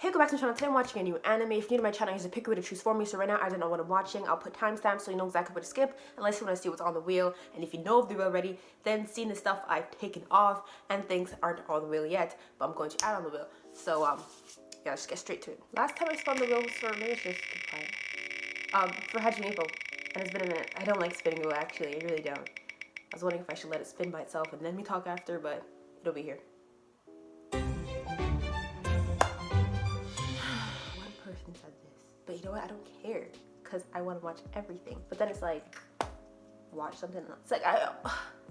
Hey, go back to the channel. Today I'm watching a new anime. If you're new to my channel, here's a pick way to choose for me. So right now I don't know what I'm watching. I'll put timestamps so you know exactly what to skip, unless you want to see what's on the wheel. And if you know of the wheel already, then seeing the stuff I've taken off and things aren't on the wheel yet, but I'm going to add on the wheel. So yeah, let's get straight to it. Last time I spun the wheel was for malicious for Hajime, and it's been a minute. I don't like spinning the wheel actually. I really don't. I was wondering if I should let it spin by itself and then we talk after, but it'll be here. Person said this, but you know what, I don't care because I want to watch everything. But then it's like, watch something else. It's like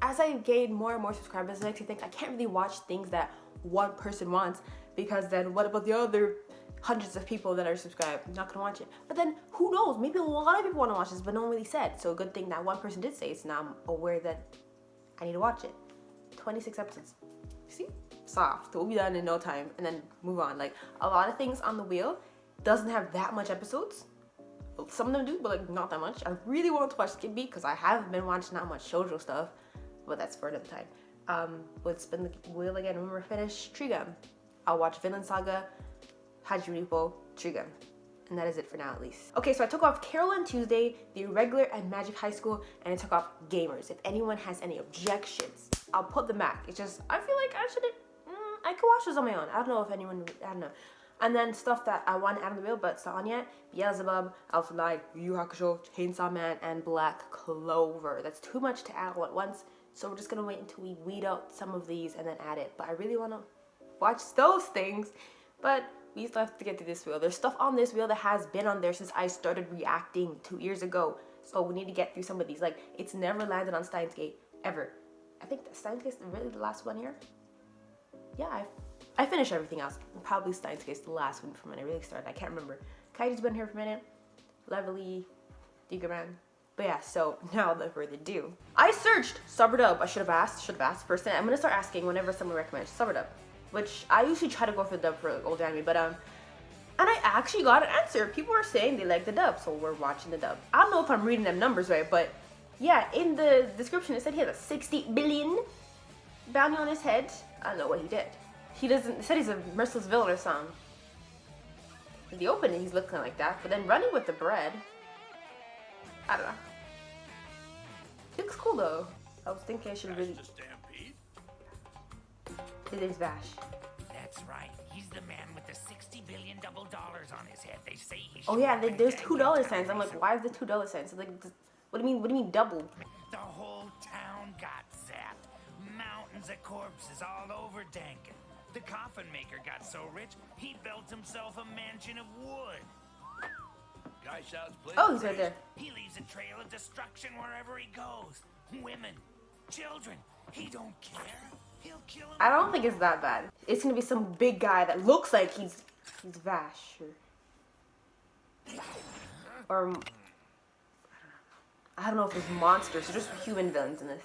as I gain more and more subscribers, it makes me think I can't really watch things that one person wants, because then what about the other hundreds of people that are subscribed? I'm not gonna watch it. But then who knows, maybe a lot of people want to watch this but no one really said. So a good thing that one person did say it, so now I'm aware that I need to watch it. 26 episodes, see, soft. We'll be done in no time and then move on. Like a lot of things on the wheel doesn't have that much episodes. Some of them do, but like not that much. I really want to watch Skibby because I haven't been watching that much shoujo stuff, but that's for another time. Let's spin the wheel again when we're finished. Trigun. I'll watch Vinland Saga, Hajime, Trigun. And that is it for now, at least. Okay, so I took off Carol on Tuesday, The Irregular, and Magic High School, and I took off Gamers. If anyone has any objections, I'll put them back. It's just, I feel like I shouldn't, I could watch those on my own. I don't know if anyone, I don't know. And then stuff that I want to add on the wheel, but it's not on yet. Beelzebub, Alpha Light, Yu Yu Hakusho, Chainsaw Man, and Black Clover. That's too much to add all at once, so we're just gonna wait until we weed out some of these and then add it. But I really want to watch those things, but we still have to get to this wheel. There's stuff on this wheel that has been on there since I started reacting 2 years ago, so we need to get through some of these. Like, it's never landed on Steins Gate, ever. I think that Steins Gate is really the last one here. Yeah, I finished everything else. Probably Steins Gate is the last one from when I really started. I can't remember. Kaiji's been here for a minute. Lovely, Diggerman. But yeah, so now without further ado, I searched Subdub. I should have asked first. I'm gonna start asking whenever someone recommends Subdub, which I usually try to go for the dub for like, old anime, but and I actually got an answer. People are saying they like the dub, so we're watching the dub. I don't know if I'm reading them numbers right, but yeah, in the description it said he had a 60 billion bounty on his head. I don't know what he did. He doesn't, it said he's a merciless villain or something. In the opening, he's looking like that, but then running with the bread, I don't know. He looks cool though. I was thinking I should really. His name's Vash. That's right. He's the man with the $60 billion double dollars on his head. They say he. Oh yeah, there's $2 signs. I'm like, why is the $2 signs? So like, what do you mean? What do you mean doubled? The whole town got zapped. Mountains of corpses all over Dankin. The coffin maker got so rich, he built himself a mansion of wood. Oh, he's right there. He leaves a trail of destruction wherever he goes. Women, children, he don't care. He'll kill them. I don't think it's that bad. It's gonna be some big guy that looks like he's Vash or I don't know if there's monsters or just human villains in this.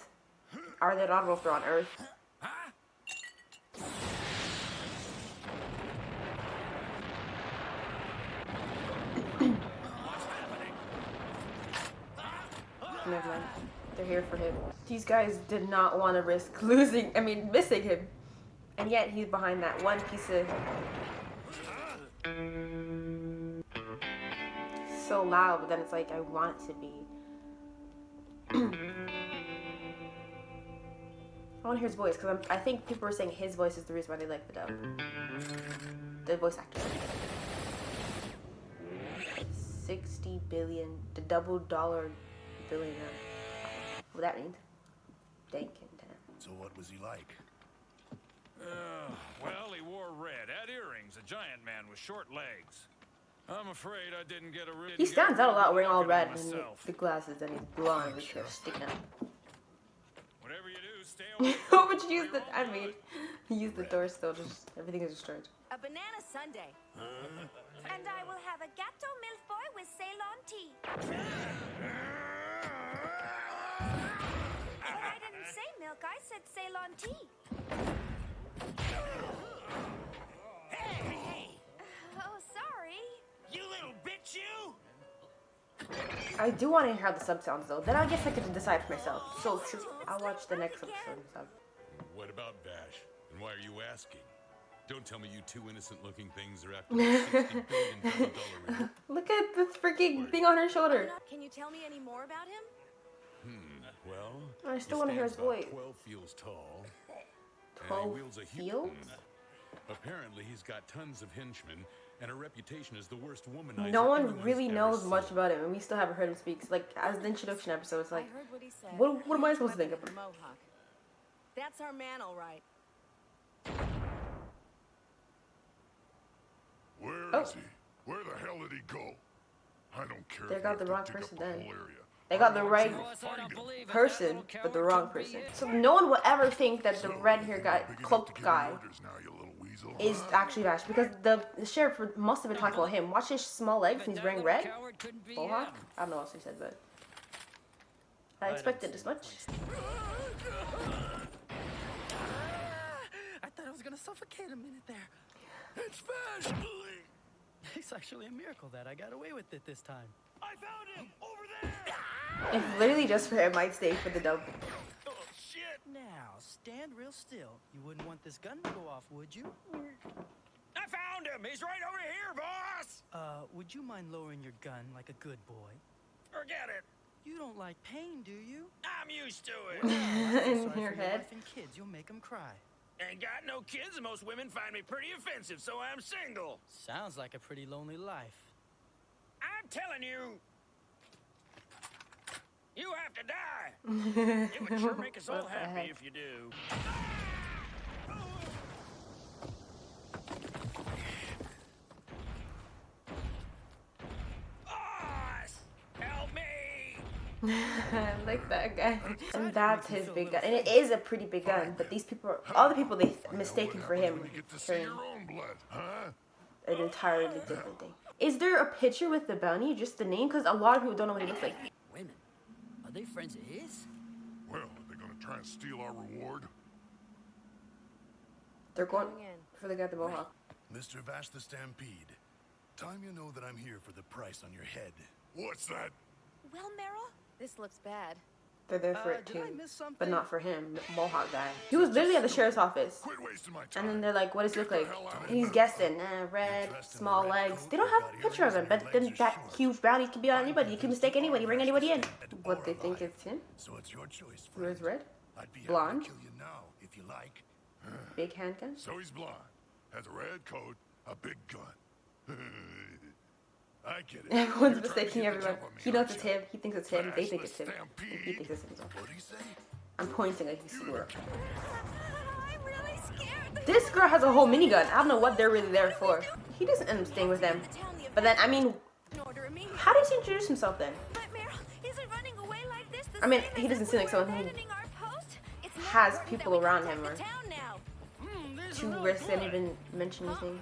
Are they? I don't know if they're on Earth. Never mind. They're here for him. These guys did not want to risk missing him. And yet he's behind that one piece of... So loud, but then it's like, I want it to be. I want to hear his voice, because I think people are saying his voice is the reason why they like the dub. The voice actor. 60 billion, the double dollar billionaire. What that means? Dankin. So what was he like? Well, he wore red, had earrings, a giant man with short legs. I'm afraid I didn't get a really. He stands out a lot wearing all red and the glasses, and he's blonde with his hair sticking out. Whatever you do, stay away. What would you use he used the door still, just everything is destroyed. A banana sundae. And I will have a gâteau mille-feuille with Ceylon tea. But I didn't say milk, I said Ceylon tea. Hey! Oh, sorry. You little bitch, you! I do want to hear how the sub sounds though. Then I guess I could decide for myself. So I'll watch the next episode. What about Vash? And why are you asking? Don't tell me you two innocent-looking things are after the $60 billion reward. Look at this freaking thing on her shoulder. Can you tell me any more about him? Well, I still he want to hear his stands about voice. 12 feels tall. And 12 he wields a feels? Apparently, he's got tons of henchmen and a reputation as the worst womanizer. No one anyone's really ever knows seen. much about him, and we still haven't heard him speak. So, like, as the introduction episode, it's like, I heard what he said. what am I supposed to think of him? Mohawk. That's our man, all right. Where is he? Where the hell did he go? I don't care. They if got you the have wrong to dig person up the then. whole area. They got the I right want you to find him. person, but the wrong person. So no one will ever think that the red hair guy, Big enough to cloaked give guy, orders now, you little weasel, is huh? actually Vash, because the sheriff must have been talking about him. Watch his small legs and he's wearing red. Mohawk? I don't know what else he said, but I expected this much. I thought I was gonna suffocate a minute there. It's Vash! It's actually a miracle that I got away with it this time. I found him over there. If literally just for him, I'd stay for the dub. Oh shit! Now, stand real still. You wouldn't want this gun to go off, would you? I found him. He's right over here, boss. Would you mind lowering your gun like a good boy? Forget it. You don't like pain, do you? I'm used to it. In Sorry your for head. wife and kids, you'll make them cry. Ain't got no kids, and most women find me pretty offensive, so I'm single. Sounds like a pretty lonely life. I'm telling you, you have to die. It would sure make us all What the happy heck? if you do. Boss, help me! I like that guy. And that's his big gun. And it is a pretty big gun, but these people, all the people they mistaken for him, When you get to see turn your own blood, huh? an entirely different thing. Is there a picture with the bounty, just the name? Because a lot of people don't know what he looks like. Women, are they friends of his? Well, are they gonna try and steal our reward? They're going Going in. for the guy with the mohawk. Mr. Vash the Stampede, time you know that I'm here for the price on your head. What's that? Well, Meryl, this looks bad. They're there for it Did too, I miss something? but not for him, the mohawk guy. He was literally at the sheriff's office. Quit wasting my time. And then they're like, what does he look like? Get the hell out of And he's here. guessing, red, small legs. They don't have a picture of him, but then that huge bounty could be on anybody. You can mistake anybody, bring anybody in. What, they think it's him? So it's your choice, Where's friend. red? I'd be Blonde? happy to kill you now, if you like. Big handgun? So he's blonde, has a red coat, a big gun. I get it. Everyone's You're trying to mistaking get the everyone. jump on me, He knows aren't it's you? him. He thinks it's him. They think it's him. Stampede. And he thinks it's him as well. What'd he say? I'm pointing like he's sure. I'm really scared. This girl has a whole minigun. I don't know what they're really there for. He doesn't end up staying with them. But then, I mean, An order immediately. how does he introduce himself then? But Meryl, is it running away like this? I mean, he doesn't seem like someone who has people around him or to risk and even mention his name.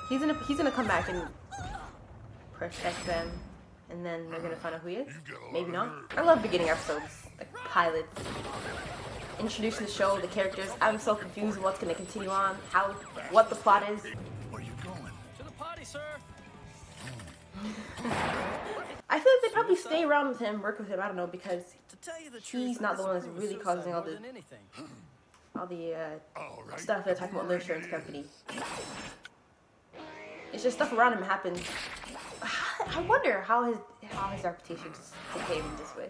He's gonna come back and protect them, and then they're gonna find out who he is. Maybe not. I love beginning episodes, like pilots, introducing the show, the characters. I'm so confused what's gonna continue on, what the plot is. Where you going? To the potty, sir. I feel like they probably stay around with him, work with him. I don't know, because To tell you the He's truth, not I the one that's disapprove of really causing suicide all more the- than anything. all the All right. stuff they're talking about the insurance company. It's just stuff around him happens. I wonder how his reputation just became this way.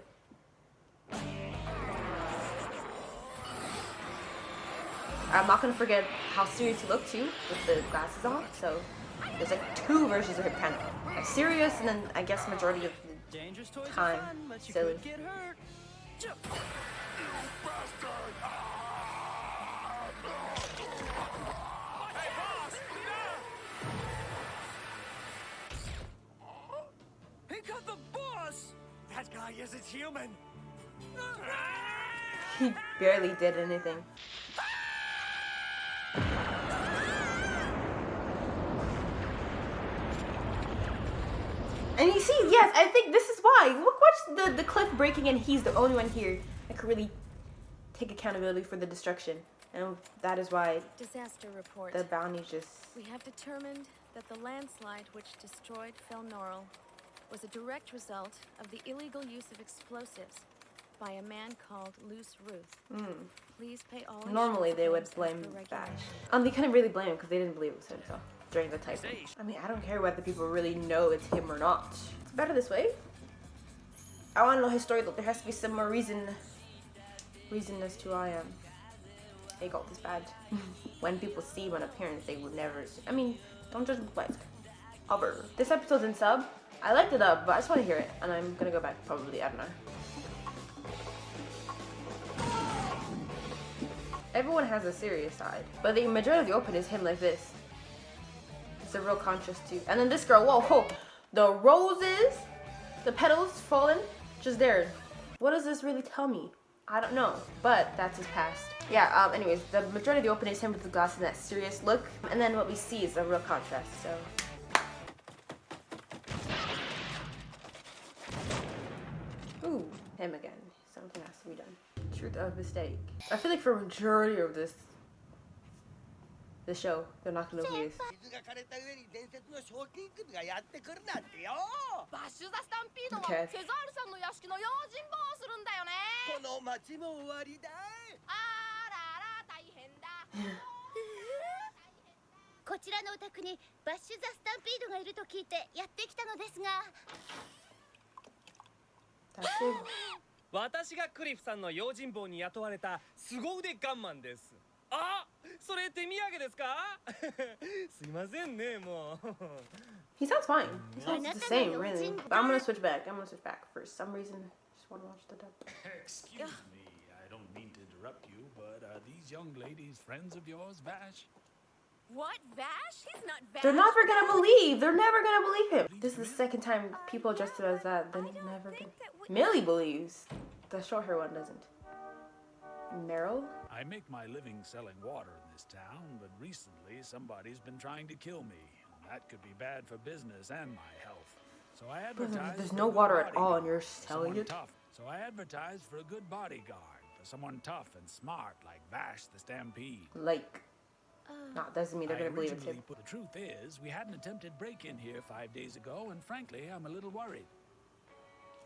I'm not gonna forget how serious he looked too with the glasses on. So there's like two versions of him, kind of like serious, and then I guess majority of the Dangerous toys Time. are fun, but you Silly. could get hurt. Jump. He got the boss. That guy isn't human. he barely did anything. And you see, yes, I think this is why. Look, watch the cliff breaking, and he's the only one here that could really take accountability for the destruction. And that is why Disaster report. the bounty just... We have determined that the landslide which destroyed Felnorel was a direct result of the illegal use of explosives. by a man called Loose Ruth. Please pay all Normally they would insurance blame claims Vash. after They couldn't really blame him because they didn't believe it was him, so during the typing. I mean, I don't care whether people really know it's him or not. It's better this way. I want to know his story though. There has to be some more reason as to why they got this bad. When people see one appearance, they would never see. I mean, don't judge book by its cover. This episode's in sub. I liked it up, but I just want to hear it, and I'm gonna go back probably, I don't know. Everyone has a serious side, but the majority of the open is him like this. It's a real contrast too. And then this girl, whoa, the roses, the petals fallen, just there. What does this really tell me? I don't know, but that's his past. Yeah, anyways, the majority of the open is him with the glasses and that serious look, and then what we see is a real contrast, so. Ooh, him again. Something has to be done. Truth of mistake. I feel like for a majority of this show, they're not gonna know who he is. 水が枯れた上に伝説の賞金首がやってくるなんてよ。バッシュ・ザ・スタンピードは Okay. セザールさんの屋敷の用心棒をするんだよね。この町も終わりだい。あらら大変だ。こちらのお宅にバッシュ・ザ・スタンピードがいると聞いてやってきたのですが。That's it. 私がクリフさんの用心棒に雇われた凄腕ガンマンです。あ、それ手土産ですか？すいませんね、もう。He sounds fine. He sounds the same, really. But I'm gonna switch back. For some reason, I just wanna watch the dub. Excuse me, I don't mean to interrupt you, but are these young ladies friends of yours, Vash? What? Vash? He's not Vash. They're never gonna believe. They're never gonna believe him. This is the second time people address it as that. They're never gonna. Millie believes. The short hair one doesn't. Meryl? I make my living selling water in this town, but recently somebody's been trying to kill me. And that could be bad for business and my health. So I advertised. There's for no a good water at all, bodyguard, and you're for selling someone it? tough. So I advertised for a good bodyguard, for someone tough and smart like Vash the Stampede. Like. No, doesn't mean they're gonna believe it's him. The truth is, we had an attempted break-in here 5 days ago, and frankly, I'm a little worried.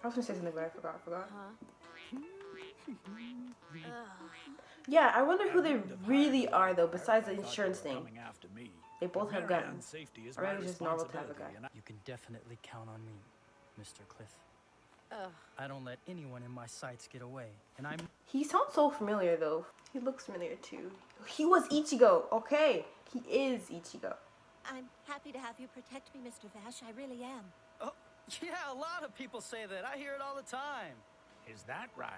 I was gonna say something, but I forgot. Yeah, I wonder who they really are, though, besides the insurance thing. They both have guns. Or maybe it's just normal to have a gun. You can definitely count on me, Mr. Cliff. I don't let anyone in my sights get away, and I'm... He sounds so familiar, though. He looks familiar, too. He was Ichigo, okay? He is Ichigo. I'm happy to have you protect me, Mr. Vash. I really am. Oh, yeah, a lot of people say that. I hear it all the time. Is that right?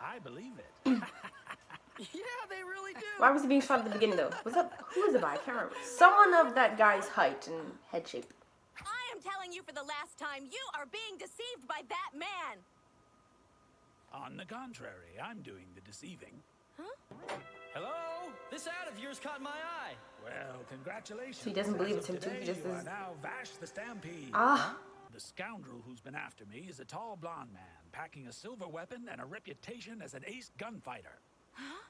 I believe it. Yeah, they really do. Why was he being shot at the beginning, though? Who was it by? I can't remember. Someone of that guy's height and head shape. I am telling you for the last time, you are being deceived by that man. On the contrary, I'm doing the deceiving. Huh? Hello? This ad of yours caught my eye. Well, congratulations. So he doesn't believe it's him, too. Today, He just you is... are now Vash the Stampede. Ah. The scoundrel who's been after me is a tall blonde man, packing a silver weapon and a reputation as an ace gunfighter. Huh?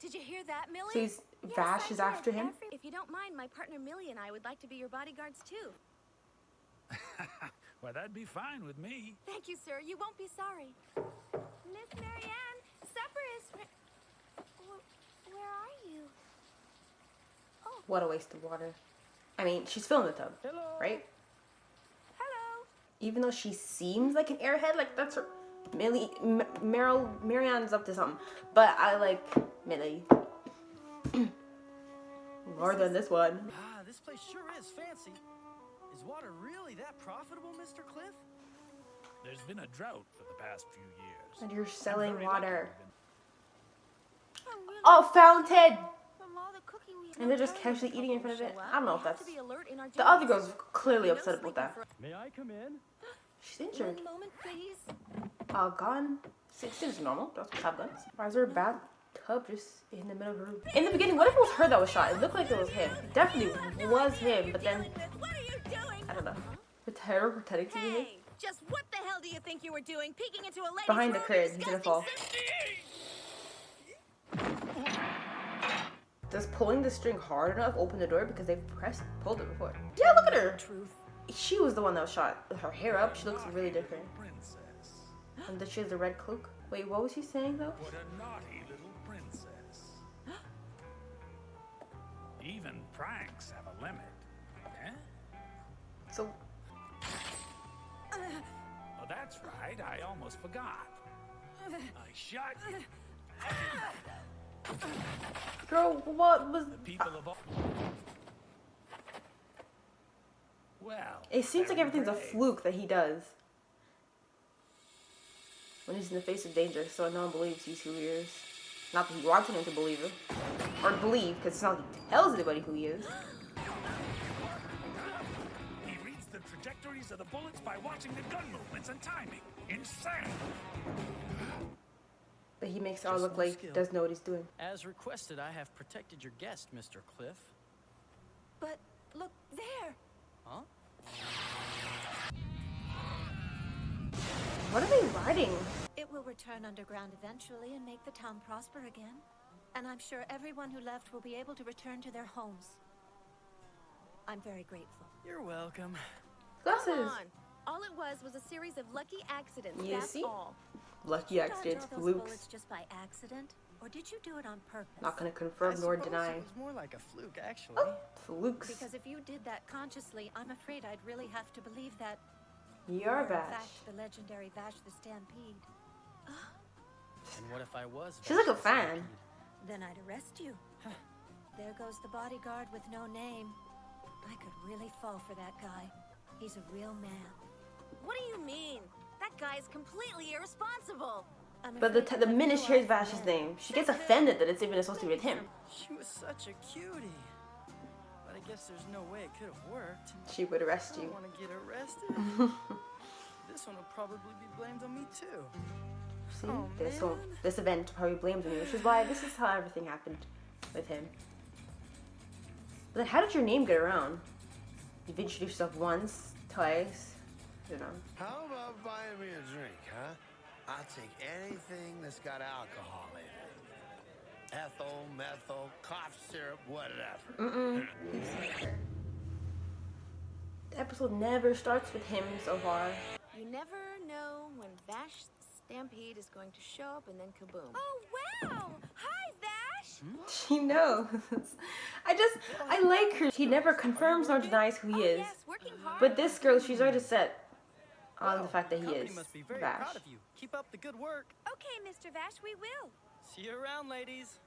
Did you hear that, Millie? So he's... Yes, Vash I is did. after him? If you don't mind, my partner Millie and I would like to be your bodyguards, too. Well, that'd be fine with me. Thank you, sir. You won't be sorry. Miss Marianne, supper is... Where are you? Oh. What a waste of water. I mean, she's filling the tub, right? Hello. Even though she seems like an airhead, like that's her... Marianne's up to something. But I like Millie. More than this one. Ah, this place sure is fancy. Is water really that profitable, Mr. Cliff? There's been a drought for the past few years. And you're selling water. Really Oh, fountain! From all the cooking we And they're just have done, casually eating in front of it. show up. I don't know if We have that's... to be alert in our The other duties. girl's clearly No upset about sleeping that. for- May I come in? She's injured. One moment, please. Gun. Seems normal. Don't have guns. Why is there a bathtub just in the middle of the room? In the beginning, what if it was her that was shot? It looked like it was him. It definitely was him, but then... What are you doing? I don't know. With her pretending to be him? Hey, just what the hell do you think you were doing? Peeking into a lady's Behind the room, crib, you he's gonna disgusting fall. Does pulling the string hard enough open the door? Because they've pulled it before. Yeah, look at her. Truth. She was the one that was shot. With her hair up, she looks really different. Princess. And that she has a red cloak. Wait, what was he saying though? What a naughty little princess. Even pranks have a limit. Eh? So, Oh, that's right. I almost forgot. I shot you. girl, what was? The people of all... Well, It seems like very everything's a brave. fluke that he does. When he's in the face of danger, so no one believes he's who he is. Not that he wants anyone to believe him. Or believe, because it's not like he tells anybody who he is. He reads the trajectories of the bullets by watching the gun movements and timing. Insane. But he makes it all Just look more like he skill. does know what he's doing. As requested, I have protected your guest, Mr. Cliff. But look there. Huh? What are they writing? It will return underground eventually and make the town prosper again. And I'm sure everyone who left will be able to return to their homes. I'm very grateful. You're welcome. Glasses. Come on. All it was a series of lucky accidents. You That's see? all. Lucky Did you accidents, dodge all those flukes. bullets just by accident? Or did you do it on purpose? Not gonna I confirm nor suppose deny. It was more like a fluke, actually. Oh, flukes. Because if you did that consciously, I'm afraid I'd really have to believe that You're in Vash. fact the legendary Vash the Stampede. And what if I was? She's like a Vash the fan. Stampede? Then I'd arrest you. There goes the bodyguard with no name. I could really fall for that guy. He's a real man. What do you mean? That guy is completely irresponsible. I'm But afraid the that minute you she hears are Vash's the name, she gets offended that it's even associated with him. She was such a cutie. But I guess there's no way it could have worked. She would arrest I you. don't want to get arrested. This one will probably be blamed on me too. See, Oh, this event probably blames me, which is why this is how everything happened with him. But then how did your name get around? You've introduced yourself once, twice, you know. How about buying me a drink, huh? I'll take anything that's got alcohol in it. Ethyl, methyl, cough syrup, whatever. The episode never starts with him so far. You never know when Vash Stampede is going to show up and then kaboom. Oh, wow! Hi, Vash! She knows. I like her. She never confirms nor denies who he is. Yes, working hard. But this girl, she's already set on the fact that he company is must be very Vash. proud of you. Keep up the good work. Okay, Mr. Vash, we will. See you around, ladies.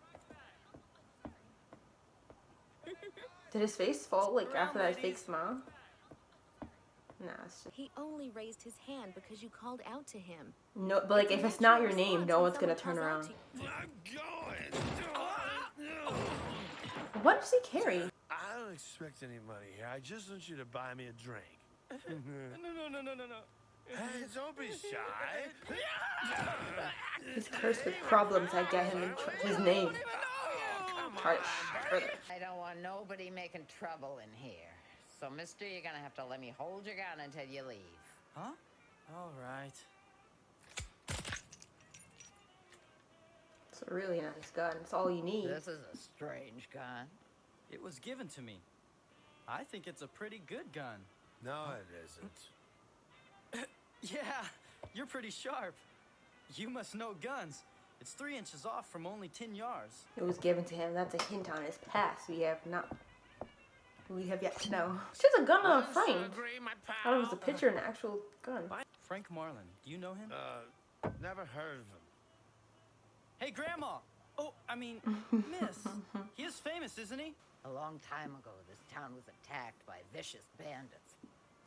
Did his face fall like Around, after that fake ladies. smile? Nah, it's just... He only raised his hand because you called out to him. No, but like if it's not your name, no one's gonna turn Someone calls around. out to you. I'm going. What does he carry? I don't expect any money here. I just want you to buy me a drink. No. Hey, don't be shy. He's cursed with problems. I get him in his name. Harsh. Further. I don't want nobody making trouble in here. So, mister, you're gonna have to let me hold your gun until you leave. Huh? All right. It's a really nice gun. It's all you need. This is a strange gun. It was given to me. I think it's a pretty good gun. No, it isn't. Yeah, you're pretty sharp. You must know guns. It's 3 inches off from only 10 yards. It was given to him. That's a hint on his past. We have yet to know. She has a gun on a frame. I thought it was a picture and an actual gun. Frank Marlin, do you know him? Never heard of him. Hey, Grandma! Oh, I mean, Miss. He is famous, isn't he? A long time ago, this town was attacked by vicious bandits.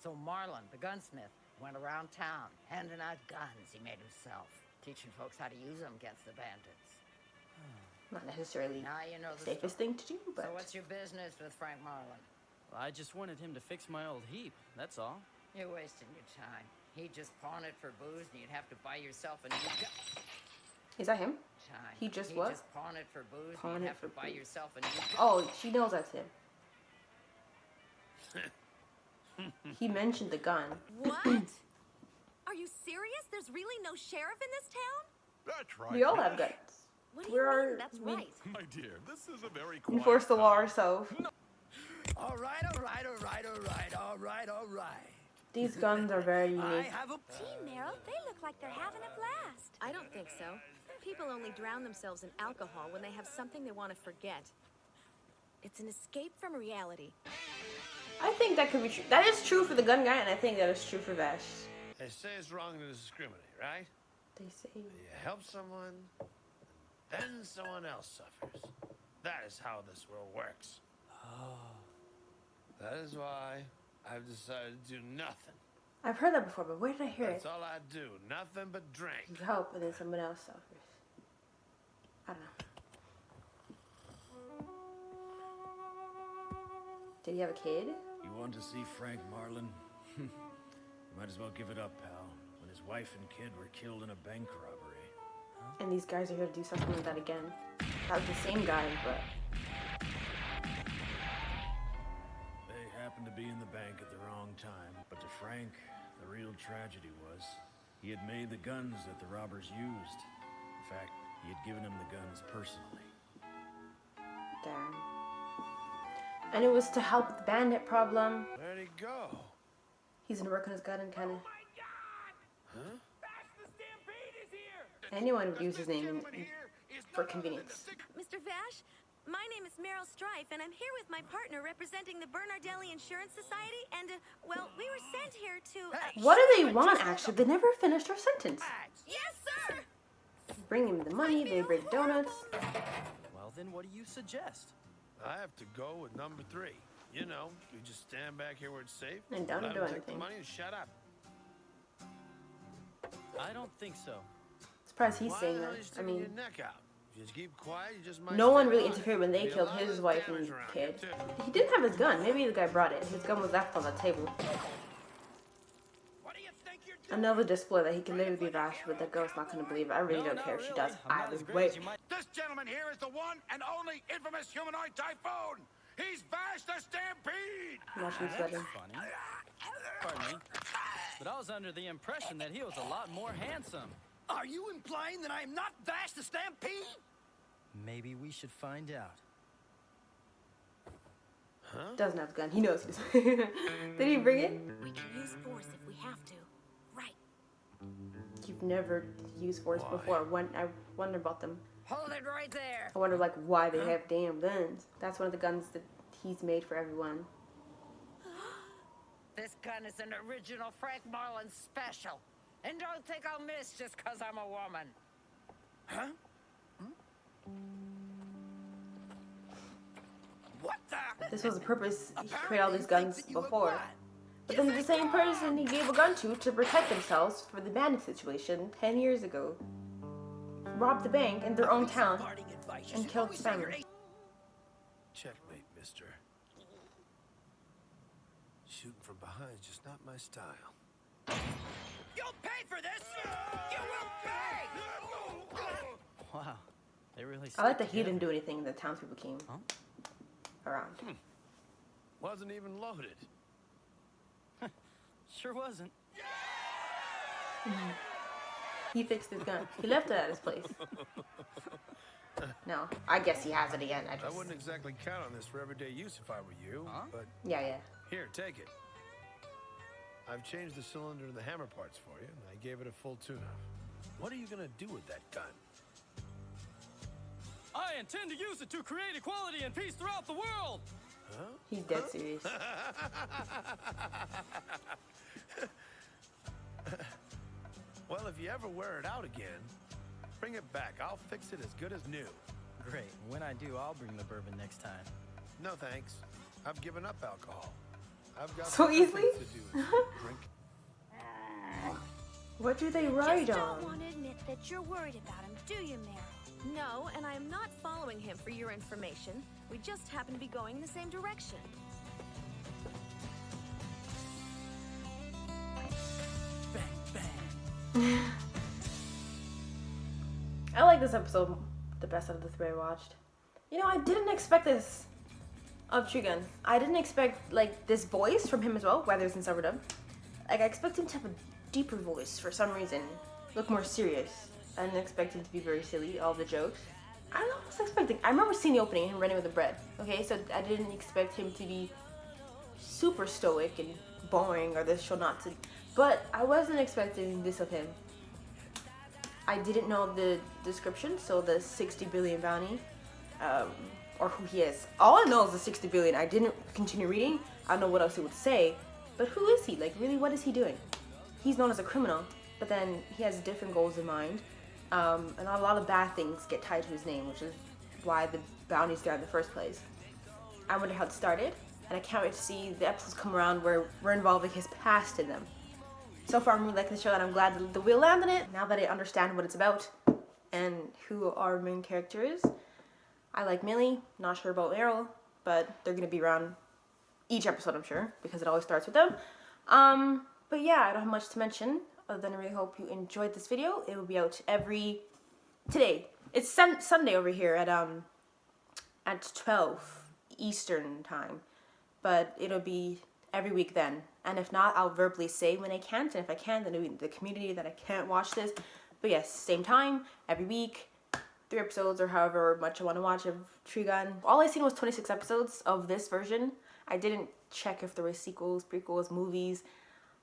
So Marlin, the gunsmith, went around town handing out guns he made himself, teaching folks how to use them against the bandits. Not necessarily Now you know the the safest story. thing to do, but So what's your business with Frank Marlin? Well, I just wanted him to fix my old heap, that's all. You're wasting your time. He'd just pawn it for booze and you'd have to buy yourself a new gun. is that him? Time. He just He'd what? just pawn it for booze Pawn and it you'd have for to buy booze. yourself a new gun. Oh, she knows that's him. He mentioned the gun. What? Are you serious? There's really no sheriff in this town? That's right. We all have guns. What do We you are- mean? That's we- right. My dear, this is a very We quiet enforce the law town. ourselves. All right. These guns are very unique. Gee, Meryl, they look like they're having a blast. I don't think so. People only drown themselves in alcohol when they have something they want to forget. It's an escape from reality. I think that could be true. That is true for the gun guy, and I think that is true for Vash. They say it's wrong to discriminate, right? They say You help someone, then someone else suffers. That is how this world works. Oh. That is why I've decided to do nothing. I've heard that before, but where did I hear That's it? all I do. Nothing but drink. You help, and then someone else suffers. I don't know. Did he have a kid? You want to see Frank Marlin? You might as well give it up, pal. When his wife and kid were killed in a bank robbery. And these guys are here to do something like that again. That was the same guy, but... They happened to be in the bank at the wrong time. But to Frank, the real tragedy was he had made the guns that the robbers used. In fact, he had given them the guns personally. Damn. And it was to help with the bandit problem. Where'd he go? He's gonna work on his gun and kind of... Huh? Anyone would use his name for convenience. Mr. Vash, my name is Meryl Strife, and I'm here with my partner representing the Bernardelli Insurance Society, and, well, we were sent here to... What do they want, actually? They never finished our sentence. Yes, sir! Bring him the money, they bring donuts. Well, then what do you suggest? I have to go with number 3. You know, we just stand back here where it's safe. And don't let do him take anything. the money and shut up. I don't think so. Surprised he's Why saying the hell that. are you I sticking mean, your neck out? You just keep quiet. You just might no one stay really alive. interfered when they Be a killed lot his of wife and damage around kid. here, too. He didn't have his gun. Maybe the guy brought it. His gun was left on the table. Another display that he can literally be Vash, but the girl's not going to believe it. I really don't care if she does. I would wait. This gentleman here is the one and only infamous humanoid typhoon. He's Vash the Stampede. Watch him sweating. Funny. Pardon me. But I was under the impression that he was a lot more handsome. Are you implying that I am not Vash the Stampede? Maybe we should find out. Huh? Doesn't have a gun. He knows. Did he bring it? We can use force if we have to. Right. You've never used force before. I wonder about them. Hold it right there. I wonder like why they have damn guns. That's one of the guns that he's made for everyone. This gun is an original Frank Marlin special. And don't think I'll miss just because I'm a woman. Huh? What the? This was the purpose he created all these guns before. But then the same person he gave a gun to protect themselves for the bandit situation 10 years ago robbed the bank in their own town and killed his family. Checkmate, mister. Shooting from behind is just not my style. You'll pay for this! You will pay! Wow. They really I like that he didn't do anything. The townspeople came around. Wasn't even loaded. Sure wasn't. He fixed his gun. He left it at his place. No, I guess he has it again. I wouldn't exactly count on this for everyday use if I were you, but... Yeah. Here, take it. I've changed the cylinder and the hammer parts for you, and I gave it a full tune-up. What are you gonna do with that gun? I intend to use it to create equality and peace throughout the world! Huh? He's dead serious. Well, if you ever wear it out again, bring it back. I'll fix it as good as new. Great. When I do, I'll bring the bourbon next time. No thanks. I've given up alcohol. I've got So other easily? things to do than drink. What do they ride Just on? don't want to admit that you're worried about him, do you, Meryl? No, and I am not following him for your information. We just happen to be going in the same direction. I like this episode the best out of the 3 I watched. You know, I didn't expect this of Trigun. I didn't expect like this voice from him as well, whether it's in sub or dub. Like I expect him to have a deeper voice for some reason, look more serious. I didn't expect him to be very silly, all the jokes. I don't know what I was expecting. I remember seeing the opening, him running with the bread. Okay, so I didn't expect him to be super stoic and boring, or this show not to, but I wasn't expecting this of him. I didn't know the description, so the 60 billion bounty, or who he is. All I know is the 60 billion. I didn't continue reading. I don't know what else he would say, but who is he? Like, really, what is he doing? He's known as a criminal, but then he has different goals in mind, and a lot of bad things get tied to his name, which is why the bounty's there in the first place. I wonder how it started, and I can't wait to see the episodes come around where we're involving his past in them. So far, I'm really liking the show, and I'm glad that the wheel landed it. Now that I understand what it's about and who our main character is, I like Millie. Not sure about Meryl, but they're gonna be around each episode, I'm sure, because it always starts with them. But yeah, I don't have much to mention other than I really hope you enjoyed this video. It will be out today. It's Sunday over here at 12 Eastern time, but it'll be every week then. And if not, I'll verbally say when I can't, and if I can, then it'll be the community that I can't watch this. But yes, same time, every week, 3 episodes or however much I want to watch of Trigun. All I seen was 26 episodes of this version. I didn't check if there were sequels, prequels, movies.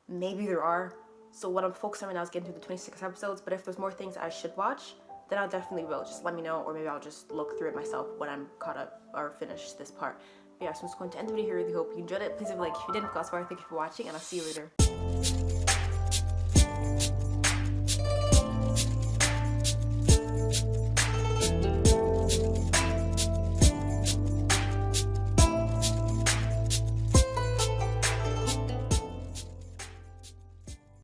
Maybe there are. So what I'm focused on right now is getting through the 26 episodes, but if there's more things I should watch, then I definitely will. Just let me know, or maybe I'll just look through it myself when I'm caught up or finish this part. But yeah, so I'm just going to end the video here. I really hope you enjoyed it. Please leave a like if you didn't. Thank you for watching, and I'll see you later.